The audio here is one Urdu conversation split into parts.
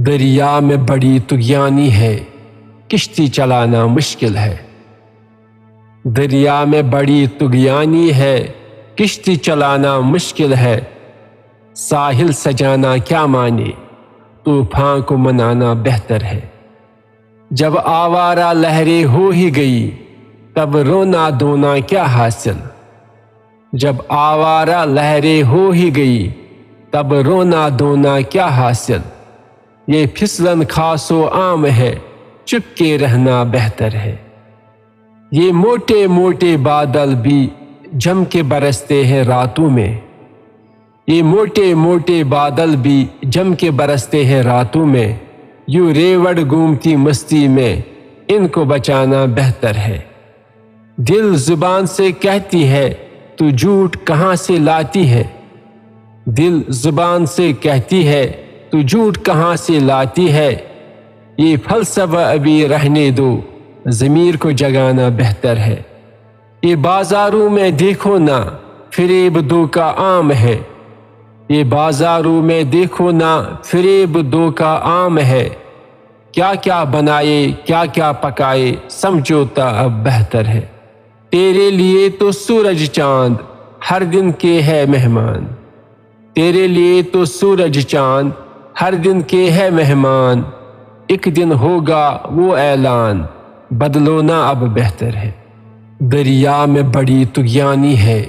دریا میں بڑی طغیانی ہے، کشتی چلانا مشکل ہے۔ دریا میں بڑی طغیانی ہے، کشتی چلانا مشکل ہے۔ ساحل سجانا کیا مانے، طوفان کو منانا بہتر ہے۔ جب آوارہ لہریں ہو ہی گئی، تب رونا دھونا کیا حاصل۔ جب آوارہ لہریں ہو ہی گئی، تب رونا دھونا کیا حاصل۔ یہ پھسلن خاص و عام ہے، چپ کے رہنا بہتر ہے۔ یہ موٹے موٹے بادل بھی جم کے برستے ہیں راتوں میں۔ یہ موٹے موٹے بادل بھی جم کے برستے ہیں راتوں میں۔ یوں ریوڑ گھومتی مستی میں، ان کو بچانا بہتر ہے۔ دل زبان سے کہتی ہے، تو جھوٹ کہاں سے لاتی ہے۔ دل زبان سے کہتی ہے، تو جھوٹ کہاں سے لاتی ہے۔ یہ فلسفہ ابھی رہنے دو، ضمیر کو جگانا بہتر ہے۔ یہ بازاروں میں دیکھو نا، فریب دھوکہ عام ہے۔ یہ بازاروں میں دیکھو نا، فریب دھوکہ عام ہے۔ کیا کیا بنائے کیا کیا پکائے، سمجھوتا اب بہتر ہے۔ تیرے لیے تو سورج چاند ہر دن کے ہے مہمان۔ تیرے لیے تو سورج چاند ہر دن کے ہے مہمان۔ ایک دن ہوگا وہ اعلان، بدلو نا اب بہتر ہے۔ دریا میں بڑی طغیانی ہے،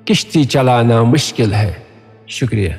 کشتی چلانا مشکل ہے۔ شکریہ۔